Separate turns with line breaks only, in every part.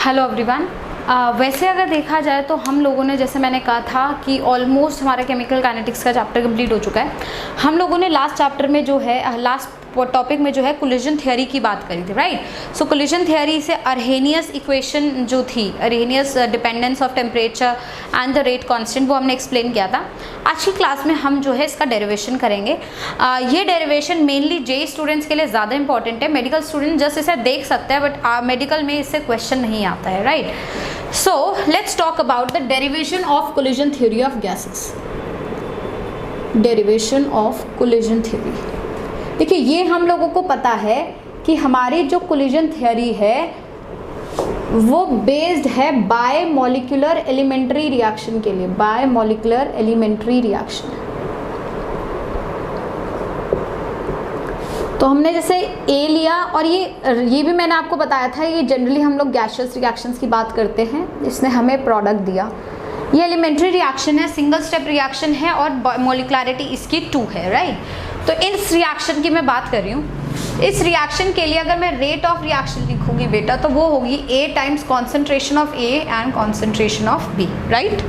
Hello everyone. वैसे अगर देखा जाए तो हम लोगों ने, जैसे मैंने कहा था कि ऑलमोस्ट हमारा केमिकल काइनेटिक्स का चैप्टर कंप्लीट हो चुका है। हम लोगों ने लास्ट चैप्टर में जो है, लास्ट टॉपिक में जो है कोलिजन थ्योरी की बात करी थी, राइट। सो कोलिजन थ्योरी से अर्हेनियस इक्वेशन जो थी, Arrhenius dependence of temperature and the rate constant, वो हमने एक्सप्लेन किया था। आज की क्लास में हम जो है इसका डेरिवेशन करेंगे। ये डेरिवेशन मेनली जे स्टूडेंट्स के लिए ज़्यादा इंपॉर्टेंट है। मेडिकल स्टूडेंट जस्ट इसे देख सकते हैं, बट मेडिकल में इससे क्वेश्चन नहीं आता है, right. So let's talk about the derivation of collision theory of gases. Derivation of collision theory, देखिए ये हम लोगों को पता है कि हमारी जो कोलिजन थ्योरी है वो बेस्ड है बाय मॉलिक्यूलर एलिमेंट्री रिएक्शन के लिए, बाय मॉलिक्यूलर एलिमेंट्री रिएक्शन। तो हमने जैसे ए लिया, और ये भी मैंने आपको बताया था, ये जनरली हम लोग गैसियस रिएक्शंस की बात करते हैं। इसने हमें प्रोडक्ट दिया। ये एलिमेंट्री रिएक्शन है, सिंगल स्टेप रिएक्शन है और मॉलिक्युलरिटी इसकी 2 है, राइट। तो इस रिएक्शन की मैं बात कर रही हूँ। इस रिएक्शन के लिए अगर मैं रेट ऑफ रिएक्शन लिखूंगी बेटा, तो वो होगी A times concentration of A and concentration of B, right.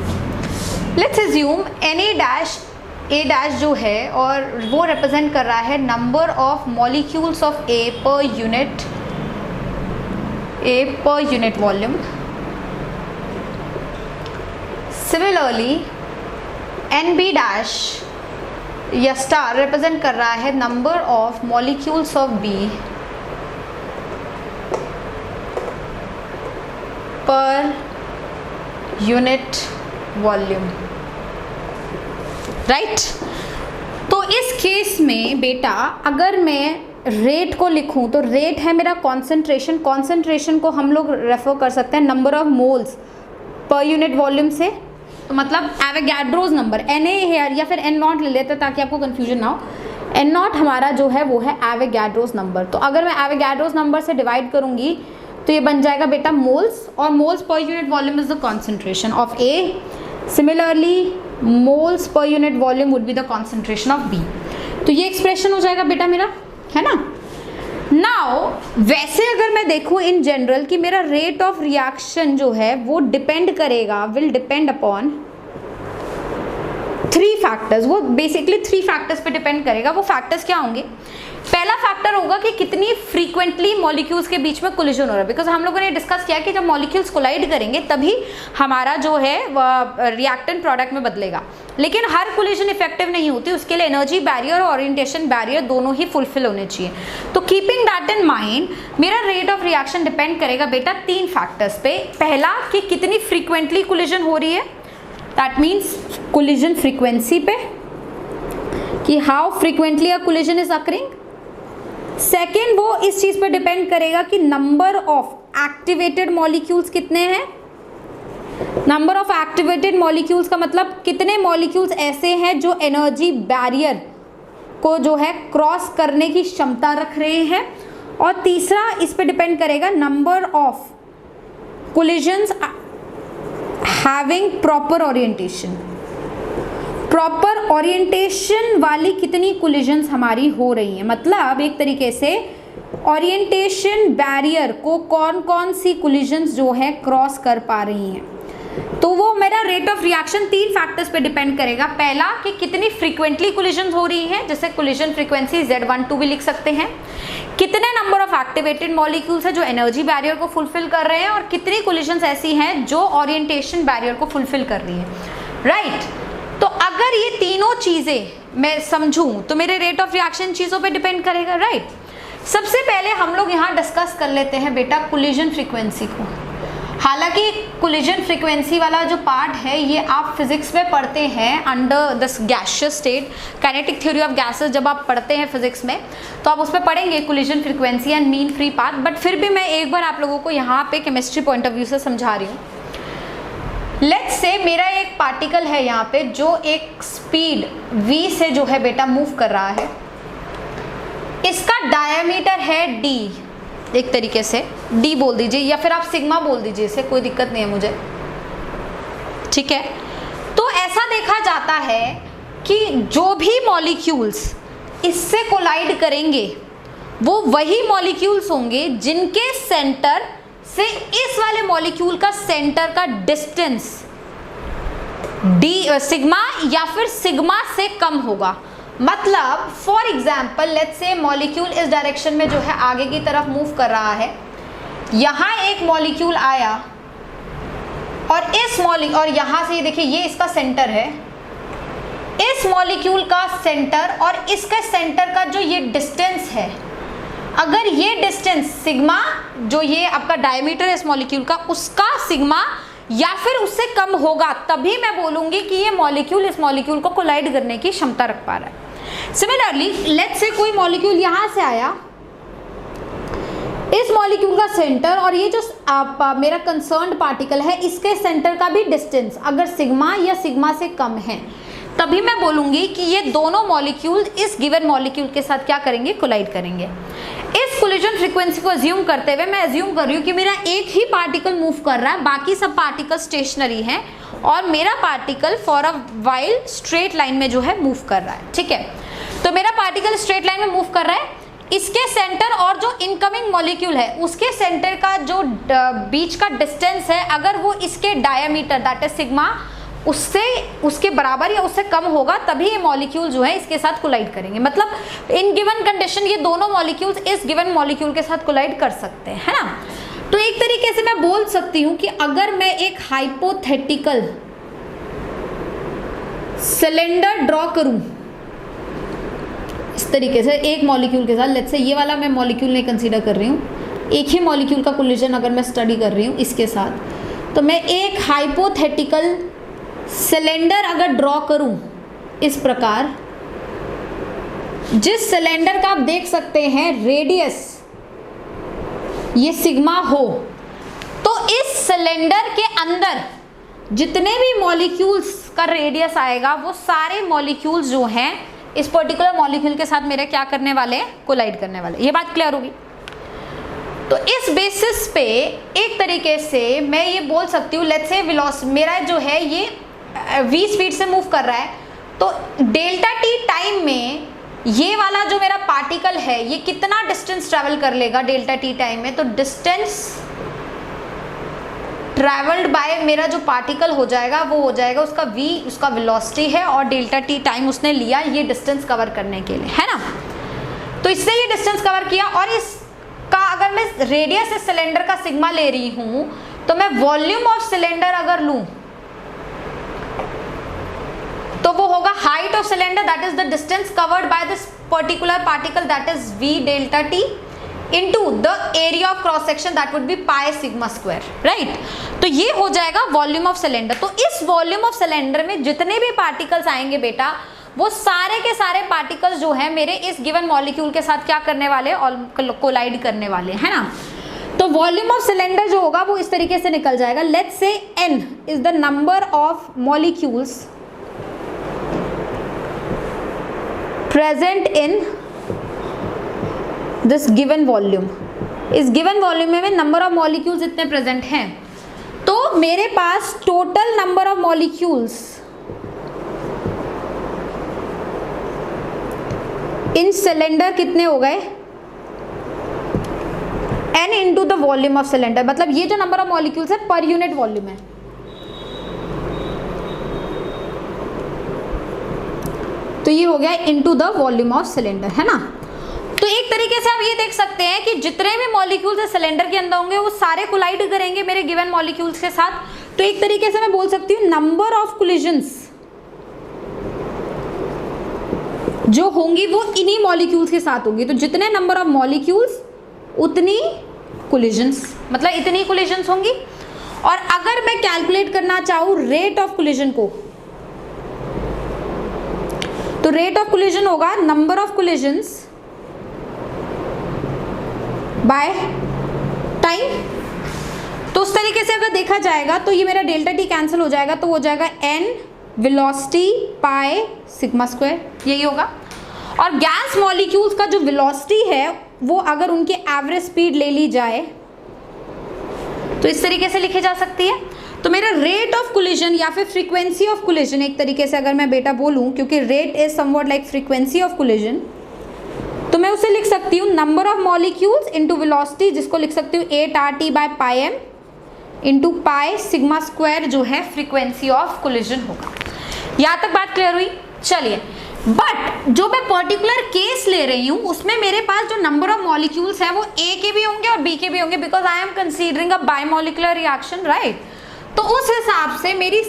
Let's assume A dash जो है, और वो रिप्रेजेंट कर रहा है number of molecules of A पर unit volume. Similarly NB dash या स्टार रिप्रेजेंट कर रहा है number of molecules of B पर यूनिट वॉल्यूम, राइट। तो इस केस में बेटा अगर मैं रेट को लिखूं तो रेट है मेरा कॉन्सेंट्रेशन। कॉन्सेंट्रेशन को हम लोग रेफर कर सकते हैं number of moles per unit volume से, तो मतलब एवोगैड्रोस नंबर Na है, या फिर N0 ले लेते हैं ताकि आपको कंफ्यूजन ना हो। N0 हमारा जो है वो है एवोगैड्रोस नंबर। तो अगर मैं एवोगैड्रोस नंबर से डिवाइड करूंगी तो ये बन जाएगा बेटा मोल्स, और moles per unit volume is the concentration of A। Similarly moles per unit volume would be the concentration of B। तो ये एक्सप्रेशन हो जाएगा बेटा मेरा, है ना। नाउ वैसे अगर मैं देखूं इन जनरल कि मेरा रेट ऑफ रिएक्शन जो है वो डिपेंड करेगा, विल डिपेंड अपॉन 3 फैक्टर्स। वो बेसिकली 3 फैक्टर्स पे डिपेंड करेगा। वो फैक्टर्स क्या होंगे? पहला फैक्टर होगा कि कितनी फ्रीक्वेंटली मॉलिक्यूल्स के बीच में कोलिजन हो रहा है, बिकॉज हम लोगों ने डिस्कस किया कि जब मॉलिक्यूल्स कोलाइड करेंगे तभी हमारा जो है रिएक्टेंट प्रोडक्ट में बदलेगा। लेकिन हर कोलिजन इफेक्टिव नहीं होती, उसके लिए एनर्जी बैरियर और ओरिएंटेशन बैरियर दोनों ही फुलफिल होने चाहिए। तो कीपिंग दैट इन माइंड, मेरा रेट ऑफ रिएक्शन डिपेंड करेगा बेटा 3 फैक्टर्स पे। पहला कि कितनी फ्रीक्वेंटली कोलिजन हो रही है, दैट मीन्स कोलिजन फ्रीक्वेंसी पे, कि how frequently a collision is occurring. Second, वो इस चीज पे डिपेंड करेगा कि नंबर ऑफ एक्टिवेटेड मॉलिक्यूल्स कितने हैं। नंबर ऑफ एक्टिवेटेड मॉलिक्यूल्स का मतलब कितने मॉलिक्यूल्स ऐसे हैं जो एनर्जी बैरियर को जो है क्रॉस करने की क्षमता रख रहे हैं। और तीसरा इस पे डिपेंड करेगा number of collisions having proper orientation. Proper orientation वाली कितनी कोलिजन्स हमारी हो रही हैं, मतलब एक तरीके से ओरिएंटेशन बैरियर को कौन कौन सी कोलिजन्स जो है क्रॉस कर पा रही हैं। तो वो मेरा रेट ऑफ रिएक्शन 3 फैक्टर्स पे डिपेंड करेगा। पहला कि कितनी फ्रीक्वेंटली कोलिजन्स हो रही हैं, जैसे कोलिजन फ्रीक्वेंसी Z12 भी लिख सकते हैं। कितने नंबर ऑफ एक्टिवेटेड मॉलिक्यूल्स है जो एनर्जी बैरियर को फुलफिल कर रहे हैं, और कितनी कोलिजन्स ऐसी हैं जो ओरिएंटेशन बैरियर को फुलफिल कर रही हैं, राइट। तो अगर ये तीनों चीजें मैं समझूं तो मेरे रेट ऑफ रिएक्शन चीजों पे डिपेंड करेगा, राइट। सबसे पहले हम लोग यहाँ डिस्कस कर लेते हैं बेटा कोलिजन फ्रीक्वेंसी को। हालांकि कोलिजन फ्रीक्वेंसी वाला जो पार्ट है ये आप फिजिक्स में पढ़ते हैं under this gaseous state, kinetic theory of gases. जब आप पढ़ते हैं फिजिक्स में तो आप उसमें पढ़ेंगे collision frequency and mean free path. But फिर भी मैं एक बार आप लोगों को यहाँ पे केमिस्ट्री पॉइंट ऑफ व्यू से समझा रही हूँ। लेट्स से मेरा एक पार्टिकल है यहाँ पे जो एक स्पीड v से जो है बेटा मूव कर रहा है। इसका डायमीटर है d, एक तरीके से d बोल दीजिए, या फिर आप सिग्मा बोल दीजिए, इसे कोई दिक्कत नहीं है मुझे, ठीक है। तो ऐसा देखा जाता है कि जो भी मॉलिक्यूल्स इससे कोलाइड करेंगे वो वही मॉलिक्यूल्स होंगे जिनके सेंटर से इस वाले मॉलिक्यूल का सेंटर का डिस्टेंस सिग्मा या फिर सिग्मा से कम होगा। मतलब for example let's say molecule इस डायरेक्शन में जो है आगे की तरफ मूव कर रहा है, यहाँ एक मॉलिक्यूल आया और और यहाँ से ये देखिए ये इसका सेंटर है, इस मॉलिक्यूल का सेंटर और इसका सेंटर का जो ये डिस्टेंस है, अगर ये डिस्टेंस सिग्मा जो ये आपका डायमीटर है इस मॉलिक्यूल का उसका सिग्मा या फिर उससे कम होगा, तभी मैं बोलूंगी कि ये मॉलिक्यूल इस मॉलिक्यूल को कोलाइड करने की क्षमता रख पा रहा है। सिमिलरली लेट्स से कोई मॉलिक्यूल यहां से आया, इस मॉलिक्यूल का सेंटर और ये जो मेरा कंसर्न्ड पार्टिकल है इसके सेंटर का भी डिस्टेंस अगर सिग्मा या सिग्मा से कम है, तभी मैं बोलूंगी कि ये दोनों मॉलिक्यूल इस गिवन मॉलिक्यूल के साथ क्या करेंगे, कोलाइड करेंगे। इस कोलिजन फ्रीक्वेंसी को अज्यूम करते हुए मैं अज्यूम कर रही हूँ कि मेरा एक ही पार्टिकल मूव कर रहा है, बाकी सब पार्टिकल स्टेशनरी हैं और मेरा particle for a while straight line में जो है मूव कर रहा है। ठीक है, तो मेरा पार्टिकल स्ट्रेट लाइन में मूव कर रहा है, इसके सेंटर और जो इनकमिंग मॉलिक्यूल है उसके सेंटर का जो बीच का डिस्टेंस है अगर वो इसके डायमीटर दैट इज सिग्मा उससे उसके बराबर या उससे कम होगा, तभी ये मॉलिक्यूल जो है इसके साथ कोलाइड करेंगे। मतलब इन गिवन कंडीशन ये दोनों मॉलिक्यूल्स इस गिवन मॉलिक्यूल के साथ कोलाइड कर सकते हैं, है ना। तो एक तरीके से मैं बोल सकती हूँ कि अगर मैं एक हाइपोथेटिकल सिलेंडर ड्रॉ करूं इस तरीके से एक मॉलिक्यूल के साथ, लेट्स से ये वाला मैं मॉलिक्यूल नहीं कंसीडर कर रही हूँ, एक ही मॉलिक्यूल का कोलिजन अगर मैं स्टडी कर रही हूँ इसके साथ, तो मैं एक हाइपोथेटिकल सिलेंडर अगर ड्रॉ करूं इस प्रकार, जिस सिलेंडर का आप देख सकते हैं रेडियस ये सिग्मा हो, तो इस सिलेंडर के अंदर जितने भी मॉलिक्यूल्स का रेडियस आएगा वो सारे मॉलिक्यूल्स जो हैं इस पर्टिकुलर मॉलिक्यूल के साथ मेरे क्या करने वाले हैं, कोलाइड करने वाले। ये बात क्लियर होगी। तो इस बेसिस पे एक तरीके से मैं ये बोल सकती हूँ लेट्स से वेलोसिटी मेरा जो है ये v स्पीड से मूव कर रहा है, तो डेल्टा टी टाइम में ये वाला जो मेरा पार्टिकल है ये कितना डिस्टेंस ट्रैवल कर लेगा डेल्टा टी टाइम में, तो डिस्टेंस ट्रैवल्ड बाय मेरा जो पार्टिकल हो जाएगा वो हो जाएगा उसका v, उसका वेलोसिटी है और डेल्टा टी टाइम उसने लिया ये डिस्टेंस कवर करने के लिए, है ना। तो इससे ये डिस्टेंस कवर किया और इसका अगर मैं रेडियस इस सिलेंडर का सिग्मा ले रही हूं तो मैं वॉल्यूम ऑफ सिलेंडर अगर लूं तो वो होगा height of cylinder that is the distance covered by this particular particle that is v delta t into the area of cross section that would be pi sigma square, right? तो ये हो जाएगा volume of cylinder. तो इस volume of cylinder में जितने भी particles आएंगे बेटा वो सारे के सारे पार्टिकल्स जो है मेरे इस गिवन मॉलिक्यूल के साथ क्या करने वाले हैं, कोलाइड करने वाले, है ना। तो वॉल्यूम ऑफ सिलेंडर जो होगा वो इस तरीके से निकल जाएगा, let's say n is the number of molecules present in this given volume. इस गिवन वॉल्यूम में नंबर ऑफ मॉलिक्यूल्स इतने प्रेजेंट हैं, तो मेरे पास total number of molecules in cylinder कितने हो गए, n into the volume of cylinder. मतलब ये जो नंबर ऑफ मॉलिक्यूल्स है पर यूनिट वॉल्यूम है, तो ये हो गया into the volume of cylinder, है ना। तो एक तरीके से आप ये देख सकते हैं कि जितने भी मॉलिक्यूल्स सिलेंडर के अंदर होंगे वो सारे कोलाइड करेंगे मेरे गिवन मॉलिक्यूल्स के साथ। तो एक तरीके से मैं बोल सकती हूँ नंबर ऑफ कोलिजन्स जो होंगी वो इन्हीं मॉलिक्यूल्स के साथ होंगी। तो जितने नंबर ऑफ मॉलिक्यूल्स उतनी कोलिजन्स, मतलब इतनी कोलिजन्स होंगी। और अगर मैं कैलकुलेट करना चाहूँ रेट ऑफ कोलिजन को, तो रेट ऑफ कोलिजन होगा number of collisions by time. तो उस तरीके से अगर देखा जाएगा तो ये मेरा डेल्टा टी कैंसिल हो जाएगा, तो हो जाएगा n वेलोसिटी पाई सिग्मा स्क्वायर, यही होगा। और गैस मॉलिक्यूल्स का जो वेलोसिटी है वो अगर उनकी एवरेज स्पीड ले ली जाए तो इस तरीके से लिखी जा सकती है। तो मेरा रेट ऑफ कोलिजन या फिर फ्रीक्वेंसी ऑफ कोलिजन एक तरीके से अगर मैं बेटा बोलूं, क्योंकि rate is somewhat like frequency of collision, तो तो मैं उसे लिख सकती हूँ number of molecules into velocity, जिसको लिख सकती हूँ 8RT by pi M into pi sigma square जो है फ्रीक्वेंसी ऑफ कोलिजन होगा। यहाँ तक बात क्लियर हुई? चलिए, बट जो मैं पर्टिकुलर केस ले रही हूँ उसमें मेरे पास जो नंबर ऑफ मॉलिक्यूल्स है वो A के भी होंगे और B के भी होंगे, because I am considering a bimolecular reaction, right. तो उस हिसाब से मेरी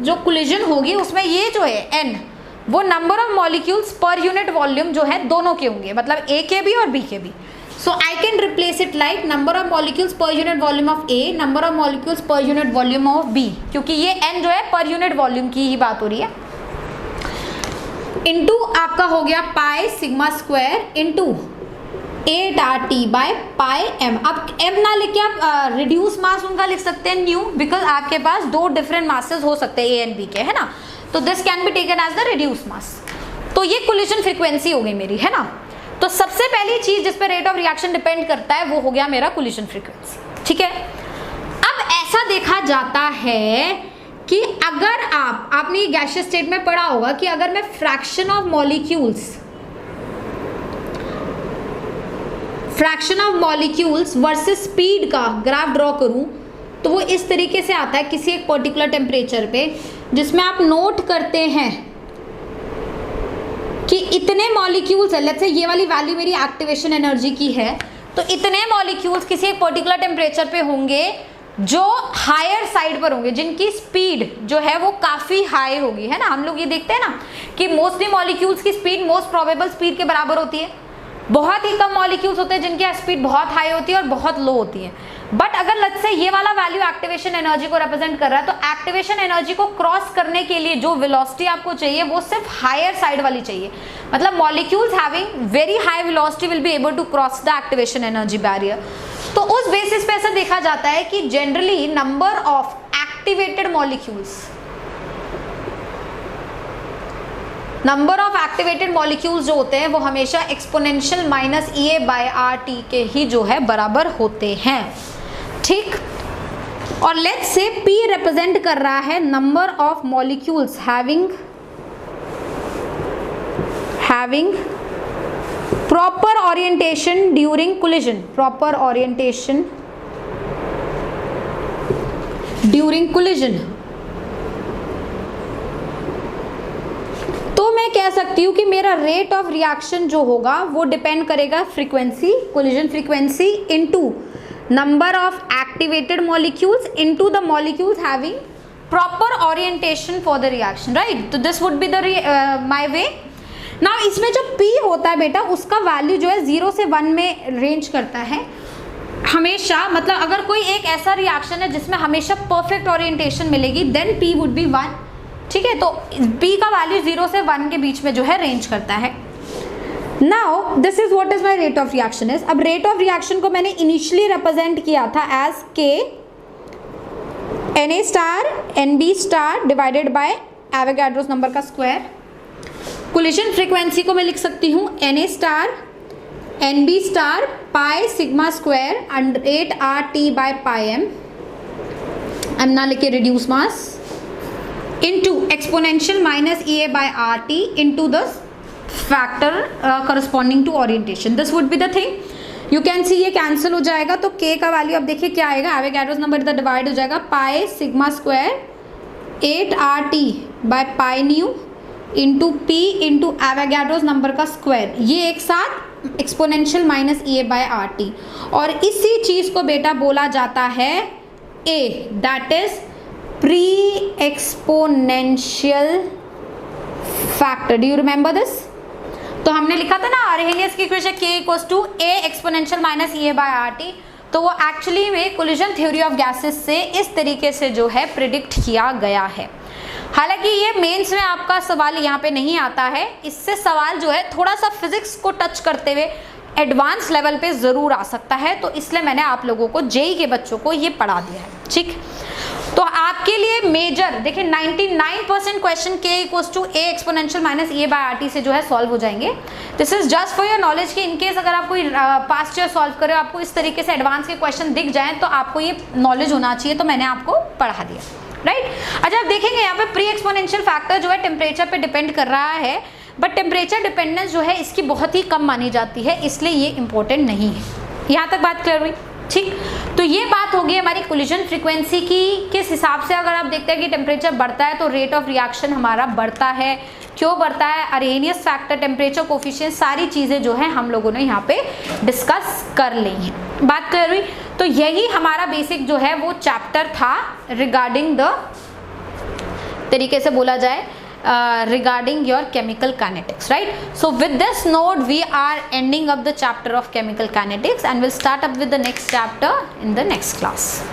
जो कोलिजन होगी उसमें ये जो है N, वो number of molecules per unit volume जो है दोनों के होंगे, मतलब A के भी और B के भी। So I can replace it like number of molecules per unit volume of A, number of molecules per unit volume of B, क्योंकि ये N जो है पर यूनिट वॉल्यूम की ही बात हो रही है, इंटू आपका हो गया pi sigma square into 8RT by pi M. अब m ना लेके आप रिड्यूस मास उनका लिख सकते हैं न्यू, बिकॉज आपके पास दो डिफरेंट मासेस हो सकते हैं A एंड B के, है ना, तो this can be taken as the reduce mass. तो ये कोलिजन फ्रीक्वेंसी हो गई मेरी, है ना। तो सबसे पहली चीज जिस पे रेट ऑफ रिएक्शन डिपेंड करता है वो हो गया मेरा कोलिजन फ्रीक्वेंसी, ठीक है। अब ऐसा देखा जाता है कि अगर आपने ये गैसियस स्टेट में पढ़ा होगा कि अगर मैं fraction of molecules versus speed का ग्राफ ड्रॉ करूं तो वो इस तरीके से आता है किसी एक पर्टिकुलर टेम्परेचर पे, जिसमें आप नोट करते हैं कि इतने मॉलिक्यूल्स है, लेट्स से ये वाली वैल्यू मेरी एक्टिवेशन एनर्जी की है, तो इतने मॉलिक्यूल्स किसी एक पर्टिकुलर टेम्परेचर पे होंगे जो हायर साइड पर होंगे, जिनकी स्पीड जो है वो काफ़ी हाई होगी, है ना। हम लोग ये देखते हैं ना कि मोस्टली मॉलिक्यूल्स की स्पीड मोस्ट प्रोबेबल स्पीड के बराबर होती है, बहुत ही कम मॉलिक्यूल्स होते हैं जिनकी स्पीड बहुत हाई होती है और बहुत लो होती है। बट अगर लेट्स से ये वाला वैल्यू एक्टिवेशन एनर्जी को रिप्रेजेंट कर रहा है, तो एक्टिवेशन एनर्जी को क्रॉस करने के लिए जो वेलोसिटी आपको चाहिए वो सिर्फ हायर साइड वाली चाहिए, मतलब molecules having very high velocity will be able to cross the activation energy barrier. तो उस बेसिस पे ऐसा देखा जाता है कि generally number of activated molecules जो होते हैं वो हमेशा exponential minus EA by RT के ही जो है बराबर होते हैं, ठीक। और लेट्स से P रिप्रेजेंट कर रहा है number of molecules having proper orientation during collision, proper orientation during collision. तो मैं कह सकती हूँ कि मेरा रेट ऑफ रिएक्शन जो होगा वो डिपेंड करेगा frequency, collision frequency into number of activated molecules into the molecules having proper orientation for the reaction, right. तो this would be the my way. Now इसमें जो P होता है बेटा उसका वैल्यू जो है 0 से 1 में रेंज करता है हमेशा, मतलब अगर कोई एक ऐसा रिएक्शन है जिसमें हमेशा परफेक्ट ओरिएंटेशन मिलेगी देन P वुड बी 1, ठीक है। तो P का वैल्यू 0 से 1 के बीच में जो है रेंज करता है। Now this is what is my rate of reaction is. अब रेट ऑफ रिएक्शन को मैंने इनिशियली रिप्रेजेंट किया था एज K Na star Nb star divided by Avogadro's number का स्क्वायर। कोलिजन फ्रीक्वेंसी को मैं लिख सकती हूँ Na star Nb star pi sigma square under 8RT by pi M, M ना लिखे reduce mass, into exponential minus EA by RT into the factor corresponding to orientation. This would be the thing. You can see ये cancel हो जाएगा, तो K का value अब देखिए क्या आएगा, एवोगाड्रोस नंबर इधर डिवाइड हो जाएगा, pi sigma square 8RT by pi mu into P into Avogadro's number का स्क्वायर, ये एक साथ exponential minus EA by RT। और इसी चीज़ को बेटा बोला जाता है A, that is pre exponential factor. Do you remember this? तो हमने लिखा था ना अरहेनियस की equation K equals to A exponential minus EA by RT, तो वो एक्चुअली में कोलिजन थ्योरी ऑफ गैसेस से इस तरीके से जो है प्रिडिक्ट किया गया है। हालांकि ये मेंस में आपका सवाल यहाँ पे नहीं आता है, इससे सवाल जो है थोड़ा सा फिजिक्स को टच करते हुए एडवांस लेवल पे ज़रूर आ सकता है, तो इसलिए मैंने आप लोगों को जेई के बच्चों को ये पढ़ा दिया है, ठीक। तो आपके लिए मेजर देखिए 99% question K equals to A exponential minus EA by RT से जो है सॉल्व हो जाएंगे। This is just for your knowledge कि इनकेस अगर आप कोई पास्ट ईयर सॉल्व करे आपको इस तरीके से एडवांस के क्वेश्चन दिख जाएं तो आपको ये नॉलेज होना चाहिए, तो मैंने आपको पढ़ा दिया, राइट। अच्छा आप देखेंगे यहाँ पे प्री एक्सपोनेंशियल फैक्टर जो है टेम्परेचर पे डिपेंड कर रहा है, बट टेम्परेचर डिपेंडेंस जो है इसकी बहुत ही कम मानी जाती है, इसलिए ये इंपॉर्टेंट नहीं है। यहाँ तक बात क्लियर हुई? ठीक, तो ये बात होगी हमारी कोलिजन फ्रीक्वेंसी की। किस हिसाब से अगर आप देखते हैं कि टेम्परेचर बढ़ता है तो रेट ऑफ रिएक्शन हमारा बढ़ता है, क्यों बढ़ता है, अरेनियस फैक्टर, टेम्परेचर कोफिशिएंट, सारी चीज़ें जो है हम लोगों ने यहाँ पे डिस्कस कर ली हैं। बात क्लियर हुई? तो यही हमारा बेसिक जो है वो चैप्टर था रिगार्डिंग द, तरीके से बोला जाए, regarding your chemical kinetics, right? So with this note we are ending up the chapter of chemical kinetics and we'll start up with the next chapter in the next class.